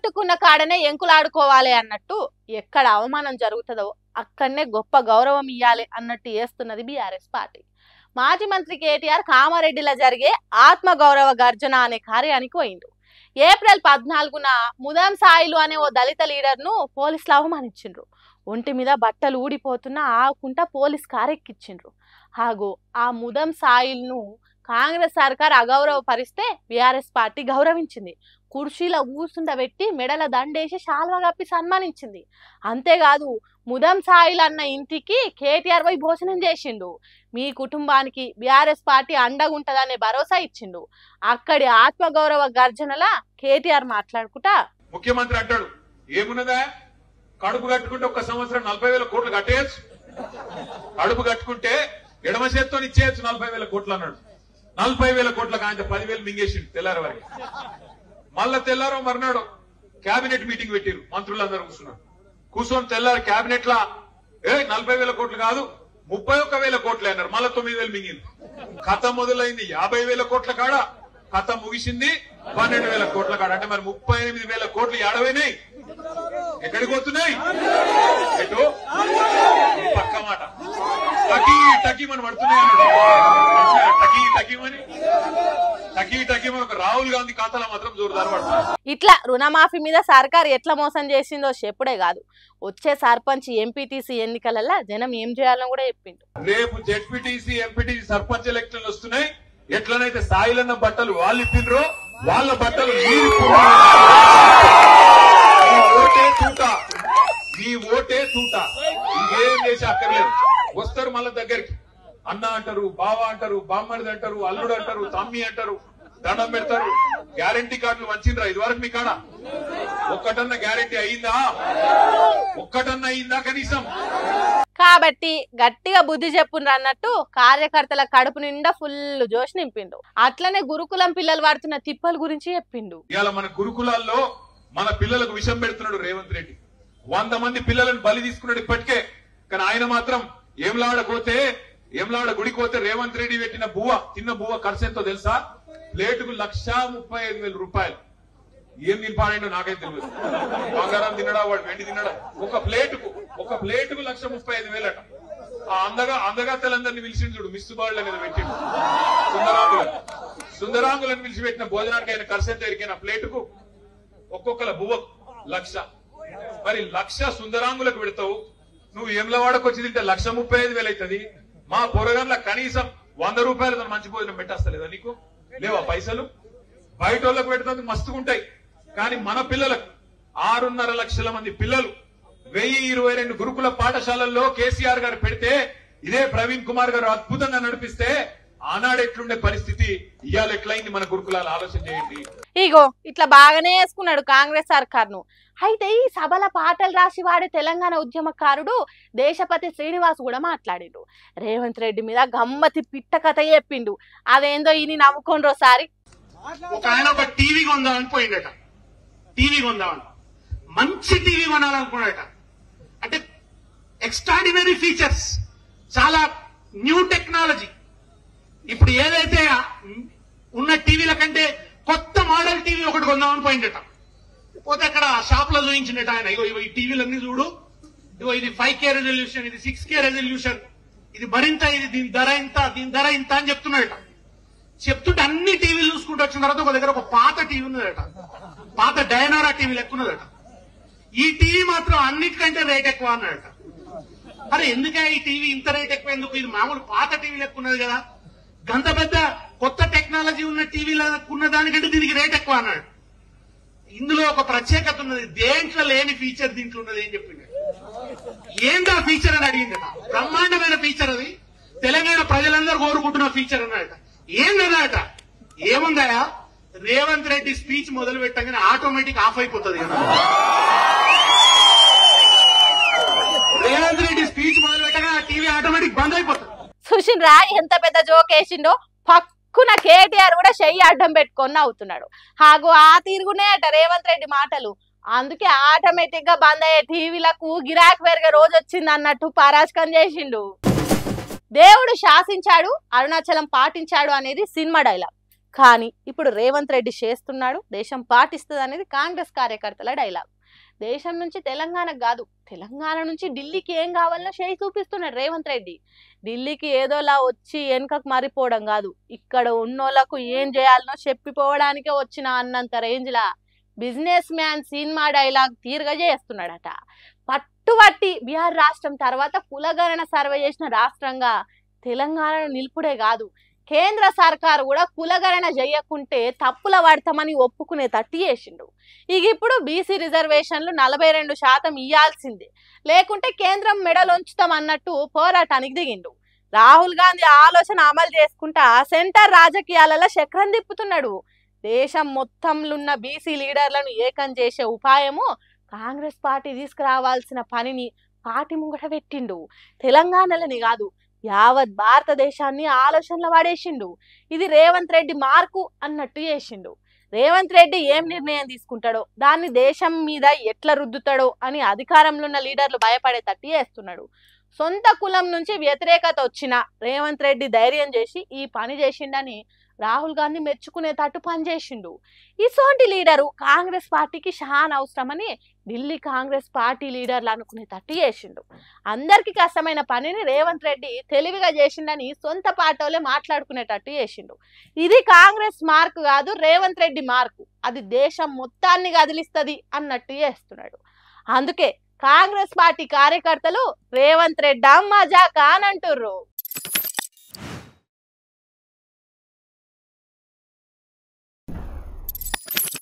పోగొట్టుకున్న కాడనే ఎంకులాడుకోవాలి అన్నట్టు ఎక్కడ అవమానం జరుగుతుందో అక్కడనే గొప్ప గౌరవం ఇయ్యాలి అన్నట్టు చేస్తున్నది బీఆర్ఎస్ పార్టీ. మాజీ మంత్రి కేటీఆర్ కామారెడ్డిలో జరిగే ఆత్మగౌరవ గర్జన అనే కార్యానికి పోయిండు. ఏప్రిల్ 14న ముదాం సాయిలు అనే ఓ దళిత లీడర్ను పోలీసులు అవమానించిండ్రు. ఒంటి మీద బట్టలు ఊడిపోతున్నా ఆకుంటా పోలీస్ కారెక్కిచ్చిండ్రు. హాగో ఆ ముదాం సాయిల్ను కాంగ్రెస్ సర్కార్ అగౌరవపరిస్తే బీఆర్ఎస్ పార్టీ గౌరవించింది. కుర్చీలో కూర్చుండబెట్టి మెడల దండేసి శాల్వా కప్పి సన్మానించింది. అంతేకాదు ముదాం సాయిల్ అన్న ఇంటికి కేటీఆర్ పోయి భోజనం చేసిండు. మీ కుటుంబానికి బీఆర్ఎస్ పార్టీ అండగుంటదనే భరోసా ఇచ్చిండు. అక్కడి ఆత్మగౌరవ గర్జనల కేటీఆర్ మాట్లాడుకుంటా ముఖ్యమంత్రి అంటాడు, ఏమున్నదా కడుపు కట్టుకుంటే ఒక్క సంవత్సరం 40,000 కోట్లు కట్టేయచ్చు, కడుపు కట్టుకుంటే ఎడమ చేత్తో ఇచ్చేయచ్చు 40,000 కోట్లు అన్నాడు. 40,000 కోట్లకు ఆయన 10,000 మింగేసిండు తెల్లారి వరకు. మళ్ళా తెల్లారో మర్నాడు కేబినెట్ మీటింగ్ పెట్టిరు, మంత్రులందరూ కూర్చొని తెల్లారు కేబినెట్ లా 40,000 కోట్లు కాదు 31,000 కోట్లే అన్నారు. మళ్ళా 9,000 మింగింది. కథ మొదలైంది 50,000 కోట్ల కాడ, కథ ముగిసింది 12,000 కోట్ల కాడ. అంటే మరి 38,000 కోట్లు ఏడవైనాయి, ఎక్కడికి పోతున్నాయి? ఎటు పక్క మాట టకీ టకీమని పడుతున్నాయి అన్నాడు. టకీ టకీమని టకీ టకీమని ఒక రాహుల్ గాంధీ ఖాతాలో మాత్రం జోరుదారు పడుతుంది. ఇట్లా రుణమాఫీ మీద సర్కార్ ఎట్లా మోసం చేసిందో చెప్పుడే కాదు, వచ్చే సర్పంచ్ ఎంపీటీసీ ఎన్నికలలో జనం ఏం చేయాలని కూడా చెప్పిండు. రేపు జెడ్పీటీసీ ఎంపీటీసీ సర్పంచ్ ఎలక్షన్లు వస్తున్నాయి. ఎట్లనైతే సాయిలన్న బట్టలు వాళ్ళు ఇప్పిండ్రో వాళ్ళ బట్టలు మీ ఓటే తూట, ఇంకేం చేసి అక్కర్లేదు. వస్తారు మళ్ళా దగ్గరికి, అన్న అంటారు, బావ అంటారు, బామ్మడిది అంటారు, అల్లుడు అంటారు, తమ్మి అంటారు, దండం పెడతారు. గ్యారంటీ కార్డులు వంచిండ్రా ఇదివరకు మీ కాడ? ఒక్కటన్నా గ్యారంటీ అయిందా? ఒక్కటన్నా అయిందా కనీసం? కాబట్టి గట్టిగా బుద్ధి చెప్పుండ్రు అన్నట్టు కార్యకర్తల కడుపు నిండా ఫుల్ జోష్ నింపిండు. అట్లనే గురుకులం పిల్లలు పడుతున్న తిప్పల గురించి చెప్పిండు. ఇవాళ మన గురుకులాల్లో మన పిల్లలకు విషం పెడుతున్నాడు రేవంత్ రెడ్డి. 100 మంది పిల్లలను బలి తీసుకున్నాడు ఇప్పటికే. కానీ ఆయన మాత్రం ఏమ్లాడ గుడికోతే రేవంత్ రెడ్డి పెట్టిన బువ్వ, తిన్న బువ్వ ఖర్చు ఎంతో తెలుసా? ప్లేటుకు 1,35,000 రూపాయలు. ఏం తింపాడో నాకైతే తెలియదు. బంగారం తినడా వాడు, వెండి తినడా? ఒక ప్లేటుకు 1,35,000 అట. ఆ అందగాతలందరినీ పిలిచిండు చూడు, మిస్సు బాళ్ళ మీద పెట్టిండు. సుందరాంగులను పిలిచి పెట్టిన భోజనానికి ఆయన ఖర్చు ఎంత ఎరికైనా? ప్లేటుకు ఒక్కొక్కల బువ్వకు 1,00,000. మరి 1,00,000 సుందరాంగులకు పెడతావు, నువ్వు ఎమ్లవాడకు వచ్చి తింటే 1,35,000 అవుతుంది. మా పొరగంలో కనీసం 100 రూపాయలతో మంచి భోజనం పెట్టేస్తలేదా నీకు? లేవా పైసలు? బయట వాళ్ళకు పెడతానికి మస్తుకుంటాయి. కానీ మన పిల్లలకు 6.5 లక్షల మంది పిల్లలు 1,022 గురుకుల పాఠశాలల్లో కేసీఆర్ గారు పెడితే, ఇదే ప్రవీణ్ కుమార్ గారు అద్భుతంగా నడిపిస్తే ఆనాడు ఎట్లుండే పరిస్థితి, ఇవాళ ఎట్లయింది మన గురుకులాలు? ఆలోచన చేయండి. ఇగో ఇట్లా బాగానే వేసుకున్నాడు కాంగ్రెస్ సర్కార్ను. అయితే ఈ సభల పాటలు రాసి వాడే తెలంగాణ ఉద్యమకారుడు దేశపతి శ్రీనివాస్ కూడా మాట్లాడిండు. రేవంత్ రెడ్డి మీద గమ్మతి పిట్ట కథ చెప్పిండు. అదేందో ఈయన నవ్వుకోండ్రో సారి. ఒక ఆయన ఒక టీవీ కొందామని పోయిండట. టీవీ కొందామని, మంచి టీవీ కొనాలనుకున్నాడట. అంటే ఎక్స్ట్రాడినరీ ఫీచర్స్, చాలా న్యూ టెక్నాలజీ. ఇప్పుడు ఏదైతే ఉన్న టీవీల కంటే కొత్త మోడల్ టీవీ ఒకటి కొందామని పోయిండట. పోతే అక్కడ షాప్ లో చూపించిండట ఆయన, ఇగో ఈ టీవీలన్నీ చూడు, ఇగో ఇది 5K రెజల్యూషన్, ఇది 6K రెజల్యూషన్, ఇది మరింత, ఇది దీని ధర ఇంత అని చెప్తున్నాడట. చెప్తుంటే అన్ని టీవీలు చూసుకుంటూ వచ్చిన తర్వాత ఒక దగ్గర ఒక పాత టీవీ ఉన్నదట, పాత డయనోరా టీవీ లెక్కున్నదట. ఈ టీవీ మాత్రం అన్నిటికంటే రేట్ ఎక్కువ అన్నాడట. అరే ఎందుకే ఈ టీవీ ఇంత రేట్ ఎక్కువ ఎందుకు? ఇది మామూలు పాత టీవీ లెక్కున్నది కదా, గంత పెద్ద కొత్త టెక్నాలజీ ఉన్న టీవీలకు ఉన్న దానికంటే దీనికి రేట్ ఎక్కువ అన్నాడు. ఇందులో ఒక ప్రత్యేకత ఉన్నది, దేంట్లో లేని ఫీచర్ దీంట్లో ఉన్నది ఏం చెప్పింది. ఏందా ఫీచర్ అని అడిగిందట. బ్రహ్మాండమైన ఫీచర్ అది, తెలంగాణ ప్రజలందరూ కోరుకుంటున్న ఫీచర్ అన్నాడట. ఏందన్నట? ఏముందా, రేవంత్ రెడ్డి స్పీచ్ మొదలు పెట్టగానే ఆటోమేటిక్ ఆఫ్ అయిపోతుంది కదా. రేవంత్ రెడ్డి స్పీచ్ మొదలు పెట్టగానే ఆ టీవీ ఆటోమేటిక్ బంద్ అయిపోతుంది. సుషిన్రా ఎంత పెద్ద జోక్ వేసిండో. పక్కున కేటీఆర్ కూడా చెయ్యి అడ్డం పెట్టుకొని అవుతున్నాడు. హాగు ఆ తీరుగునే అట రేవంత్ రెడ్డి మాటలు. అందుకే ఆటోమేటిక్ గా బంద్ అయ్యే టీవీలకు గిరాక్ పెరిగే రోజు వచ్చింది అన్నట్టు పరాజకం చేసిండు. దేవుడు శాసించాడు, అరుణాచలం పాటించాడు అనేది సినిమా డైలాగ్. కానీ ఇప్పుడు రేవంత్ రెడ్డి చేస్తున్నాడు, దేశం పాటిస్తుంది అనేది కాంగ్రెస్ కార్యకర్తల డైలాగ్. దేశం నుంచి తెలంగాణకు కాదు, తెలంగాణ నుంచి ఢిల్లీకి ఏం కావాలనో చేయి చూపిస్తున్నాడు రేవంత్ రెడ్డి. ఢిల్లీకి ఏదోలా వచ్చి వెనుకకు మారిపోవడం కాదు, ఇక్కడ ఉన్నోళ్లకు ఏం చేయాలనో చెప్పిపోవడానికే వచ్చిన అన్నంత రేంజ్లా బిజినెస్ మ్యాన్ సినిమా డైలాగ్ తీరుగా చేస్తున్నాడట. పట్టుబట్టి బీహార్ రాష్ట్రం తర్వాత కులగణన సర్వే చేసిన రాష్ట్రంగా తెలంగాణను నిలుపుడే కాదు, కేంద్ర సర్కారు కూడా కులగణన చేయకుంటే తప్పుల పడతామని ఒప్పుకునే తట్టి చేసిండు. ఇక ఇప్పుడు బీసీ రిజర్వేషన్లు 42% ఇయ్యాల్సిందే, లేకుంటే కేంద్రం మెడలుంచుతాం అన్నట్టు పోరాటానికి దిగిండు. రాహుల్ గాంధీ ఆలోచన అమలు చేసుకుంటా సెంటర్ రాజకీయాలలో చక్రం తిప్పుతున్నాడు. దేశం మొత్తంలో ఉన్న బీసీ లీడర్లను ఏకం చేసే ఉపాయము కాంగ్రెస్ పార్టీ తీసుకురావాల్సిన పనిని పార్టీ ముంగట పెట్టిండు. తెలంగాణలోని కాదు, యావత్ భారతదేశాన్ని ఆలోచనలో పడేసిండు. ఇది రేవంత్ రెడ్డి మార్కు అన్నట్టు చేసిండు. రేవంత్ రెడ్డి ఏం నిర్ణయం తీసుకుంటాడో, దాన్ని దేశం మీద ఎట్లా రుద్దుతాడో అని అధికారంలో ఉన్న లీడర్లు భయపడేటట్టు చేస్తున్నాడు. సొంత కులం నుంచి వ్యతిరేకత వచ్చిన రేవంత్ రెడ్డి ధైర్యం చేసి ఈ పని చేసిండని రాహుల్ గాంధీ మెచ్చుకునేటట్టు పనిచేసిండు. ఇసోంటి లీడరు కాంగ్రెస్ పార్టీకి చాలా అవసరమని ఢిల్లీ కాంగ్రెస్ పార్టీ లీడర్లు అనుకునేటట్టు చేసిండు. అందరికి కష్టమైన పనిని రేవంత్ రెడ్డి తెలివిగా చేసిండని సొంత పార్టీలే మాట్లాడుకునేటట్టు చేసిండు. ఇది కాంగ్రెస్ మార్కు కాదు, రేవంత్ రెడ్డి మార్కు, అది దేశం మొత్తాన్ని కదిలిస్తుంది అన్నట్టు చేస్తున్నాడు. అందుకే కాంగ్రెస్ పార్టీ కార్యకర్తలు రేవంత్ రెడ్డి మజాకా అని అంటుర్రు.